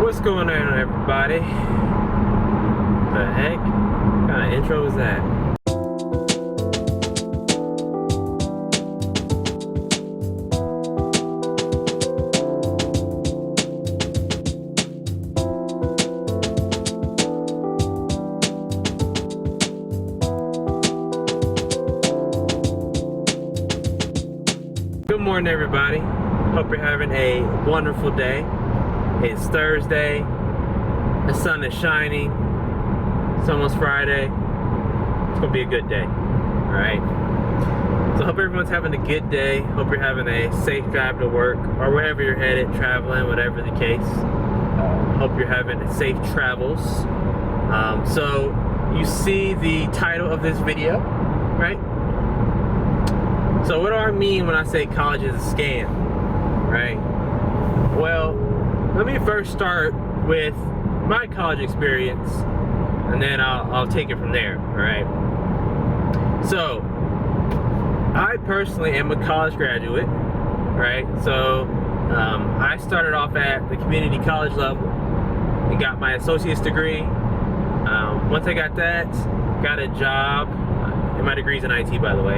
What's going on, everybody? The heck? What kind of intro is that? Good morning, everybody. Hope you're having a wonderful day. It's Thursday. The sun is shining. It's almost Friday. It's gonna be a good day. Alright? So I hope everyone's having a good day. Hope you're having a safe drive to work or wherever you're headed, traveling, whatever the case. Hope you're having safe travels. So you see the title of this video, right? So what do I mean when I say college is a scam, right? Well, let me first start with my college experience, and then I'll take it from there, all right? So, I personally am a college graduate, right? So, I started off at the community college level and got my associate's degree. Once I got that, got a job, and my degree's in IT, by the way.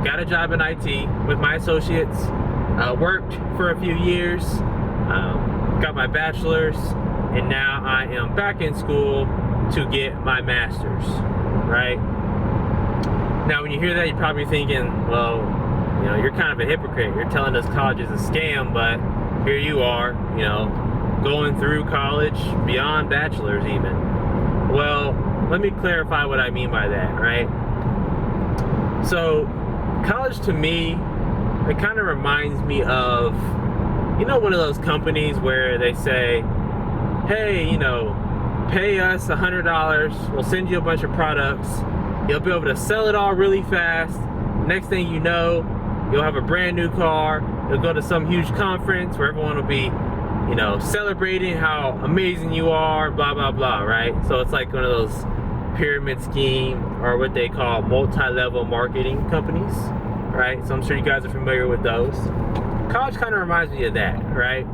Got a job in IT with my associates, worked for a few years, got my bachelor's, and now I am back in school to get my master's, right? Now when you hear that, you're probably thinking, well, you know, you're kind of a hypocrite. You're telling us college is a scam, but here you are, you know, going through college beyond bachelor's even. Well, let me clarify what I mean by that, right? So, college to me, it kind of reminds me of, you know, one of those companies where they say, hey, you know, pay us $100, we'll send you a bunch of products, you'll be able to sell it all really fast. Next thing you know, you'll have a brand new car, you'll go to some huge conference where everyone will be, you know, celebrating how amazing you are, blah, blah, blah, right? So it's like one of those pyramid scheme, or what they call multi-level marketing companies, right? So I'm sure you guys are familiar with those. College kind of reminds me of that, right?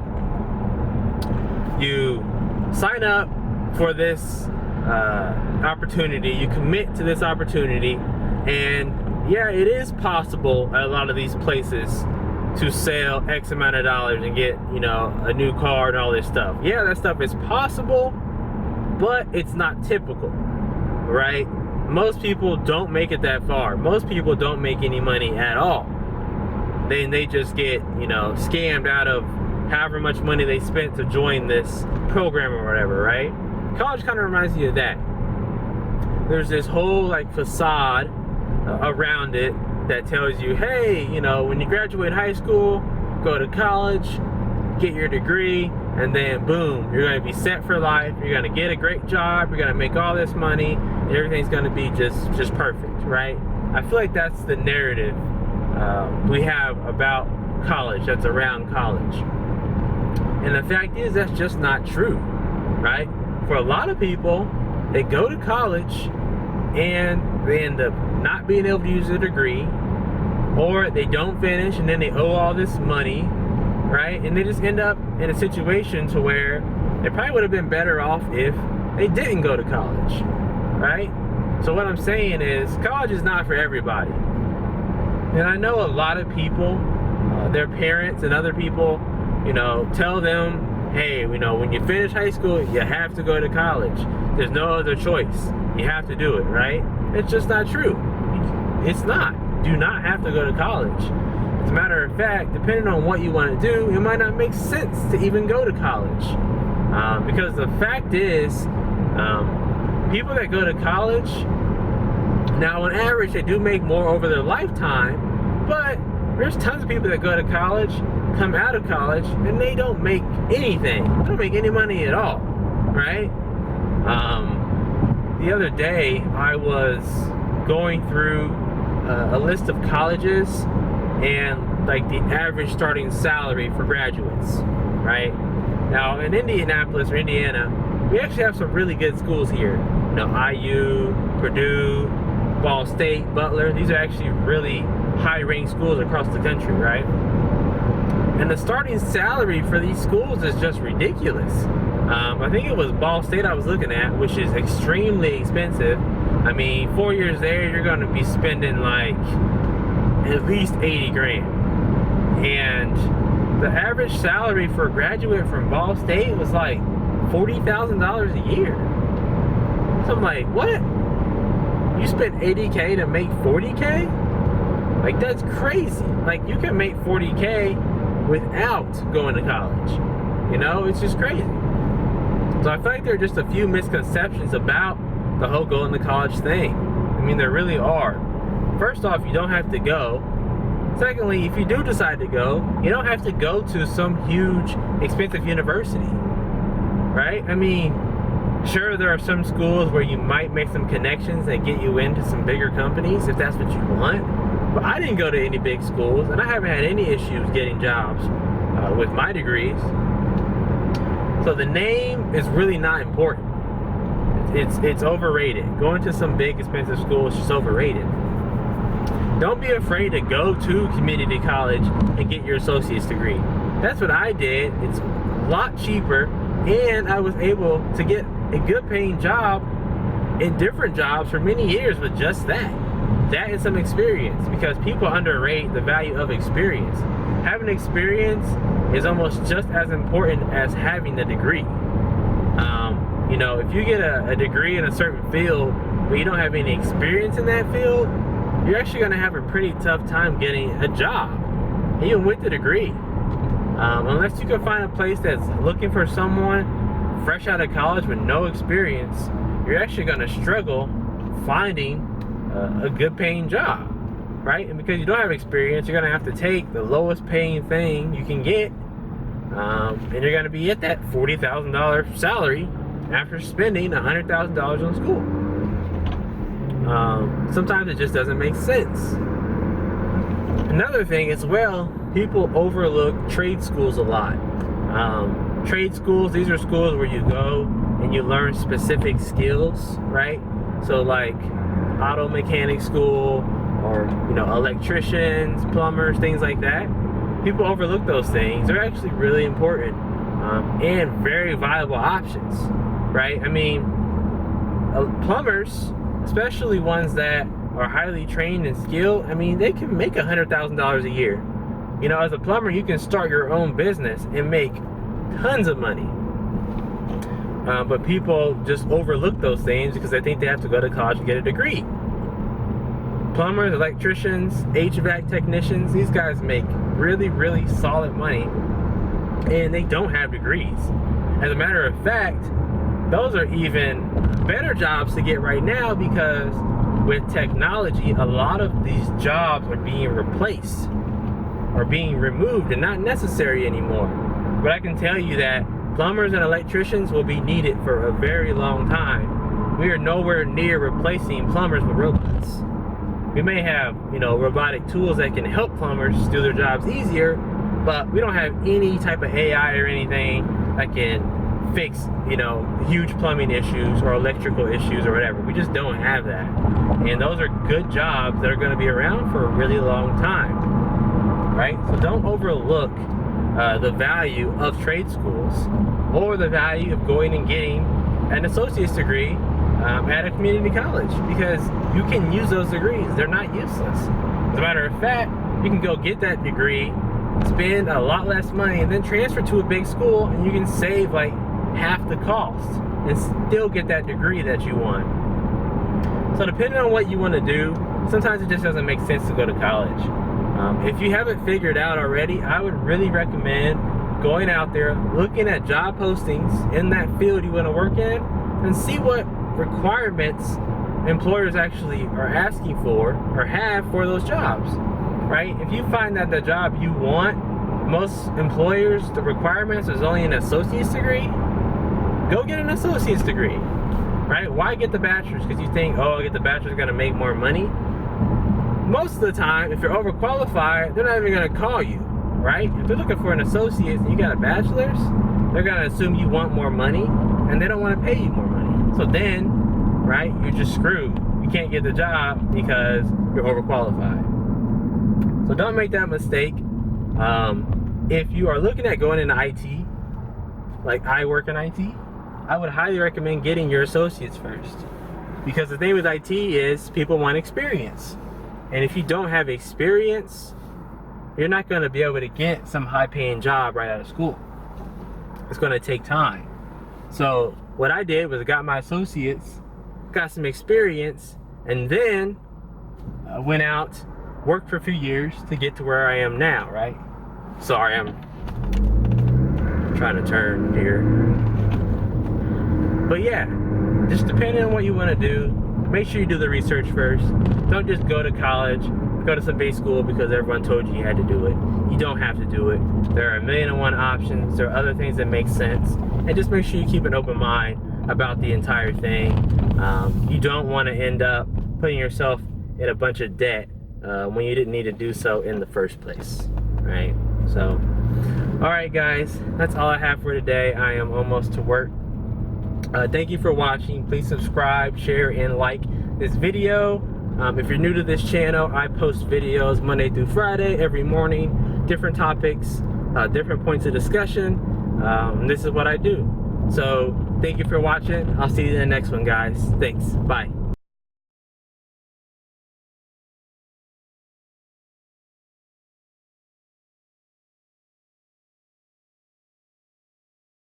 You sign up for this opportunity, you commit to this opportunity, and yeah, it is possible at a lot of these places to sell X amount of dollars and get, you know, a new car and all this stuff. Yeah, that stuff is possible, but it's not typical, right? Most people don't make it that far. Most people don't make any money at all. Then they just get, you know, scammed out of however much money they spent to join this program or whatever, right? College kind of reminds me of that. There's this whole like facade around it that tells you, hey, you know, when you graduate high school, go to college, get your degree, and then boom, you're going to be set for life. You're going to get a great job. You're going to make all this money. And everything's going to be just perfect, right? I feel like that's the narrative we have about college, that's around college. And the fact is, that's just not true, right? For a lot of people, they go to college and they end up not being able to use their degree, or they don't finish and then they owe all this money, right? And they just end up in a situation to where they probably would have been better off if they didn't go to college, right? So what I'm saying is, college is not for everybody. And I know a lot of people, their parents and other people, you know, tell them, hey, you know, when you finish high school, you have to go to college. There's no other choice. You have to do it, right? It's just not true. It's not. Do not have to go to college. As a matter of fact, depending on what you want to do, it might not make sense to even go to college. Because the fact is, people that go to college, now on average, they do make more over their lifetime, but there's tons of people that go to college, come out of college, and they don't make anything. They don't make any money at all, right? The other day, I was going through a list of colleges and like the average starting salary for graduates, right? Now in Indianapolis or Indiana, we actually have some really good schools here. You know, IU, Purdue, Ball State, Butler. These are actually really high-ranked schools across the country, right? And the starting salary for these schools is just ridiculous. I think it was Ball State I was looking at, which is extremely expensive. I mean, 4 years there, you're going to be spending like at least 80 grand. And the average salary for a graduate from Ball State was like $40,000 a year. So I'm like, what? You spent 80K to make 40K? Like, that's crazy. Like, you can make 40K without going to college. You know, it's just crazy. So I feel like there are just a few misconceptions about the whole going to college thing. I mean, there really are. First off, you don't have to go. Secondly, if you do decide to go, you don't have to go to some huge, expensive university, right? I mean, sure, there are some schools where you might make some connections that get you into some bigger companies if that's what you want. But I didn't go to any big schools, and I haven't had any issues getting jobs with my degrees. So the name is really not important. It's overrated. Going to some big, expensive school is just overrated. Don't be afraid to go to community college and get your associate's degree. That's what I did. It's a lot cheaper, and I was able to get a good paying job in different jobs for many years with just that. That is some experience, because people underrate the value of experience. Having experience is almost just as important as having the degree. You know, if you get a degree in a certain field, but you don't have any experience in that field, you're actually going to have a pretty tough time getting a job, even with the degree. Unless you can find a place that's looking for someone fresh out of college with no experience, you're actually going to struggle finding a good paying job, right? And because you don't have experience, you're going to have to take the lowest paying thing you can get, and you're going to be at that $40,000 salary after spending $100,000 on school. Sometimes it just doesn't make sense. Another thing as well, people overlook trade schools a lot. Trade schools, these are schools where you go and you learn specific skills, right? So like auto mechanic school, or you know, electricians, plumbers, things like that. People overlook those things. They're actually really important and very viable options, right? I mean, plumbers, especially ones that are highly trained and skilled, I mean, they can make $100,000 a year. You know, as a plumber, you can start your own business and make tons of money. But people just overlook those things because they think they have to go to college and get a degree. Plumbers, electricians, HVAC technicians, these guys make really, really solid money, and they don't have degrees. As a matter of fact, those are even better jobs to get right now, because with technology, a lot of these jobs are being replaced or being removed and not necessary anymore. But I can tell you that plumbers and electricians will be needed for a very long time. We are nowhere near replacing plumbers with robots. We may have, you know, robotic tools that can help plumbers do their jobs easier, but we don't have any type of AI or anything that can fix, you know, huge plumbing issues or electrical issues or whatever. We just don't have that. And those are good jobs that are going to be around for a really long time, right? So don't overlook the value of trade schools or the value of going and getting an associate's degree at a community college, because you can use those degrees. They're not useless. As a matter of fact, you can go get that degree, spend a lot less money, and then transfer to a big school, and you can save like half the cost and still get that degree that you want. So depending on what you want to do, sometimes it just doesn't make sense to go to college. If you haven't figured out already, I would really recommend going out there, looking at job postings in that field you want to work in, and see what requirements employers actually are asking for or have for those jobs, right? If you find that the job you want, most employers, the requirements is only an associate's degree, go get an associate's degree, right? Why get the bachelor's? Because you think, oh, I get the bachelor's, gonna make more money. Most of the time, if you're overqualified, they're not even gonna call you, right? If they're looking for an associate and you got a bachelor's, they're gonna assume you want more money, and they don't want to pay you more money. So then, right, you're just screwed. You can't get the job because you're overqualified. So don't make that mistake. If you are looking at going into IT, like I work in IT, I would highly recommend getting your associates first. Because the thing with IT is people want experience. And if you don't have experience, you're not going to be able to get some high-paying job right out of school. It's going to take time. So what I did was I got my associates, got some experience, and then went out, worked for a few years to get to where I am now, right? Sorry, I'm trying to turn here. But yeah, just depending on what you want to do, make sure you do the research first. Don't just go to college, go to some base school because everyone told you you had to do it. You don't have to do it. There are 1,000,001 options. There are other things that make sense. And just make sure you keep an open mind about the entire thing. You don't want to end up putting yourself in a bunch of debt when you didn't need to do so in the first place, right? So, all right, guys, that's all I have for today. I am almost to work. Thank you for watching. Please subscribe, share, and like this video. If you're new to this channel, I post videos Monday through Friday, every morning, different topics, different points of discussion. This is what I do. So thank you for watching. I'll see you in the next one, guys. Thanks. Bye.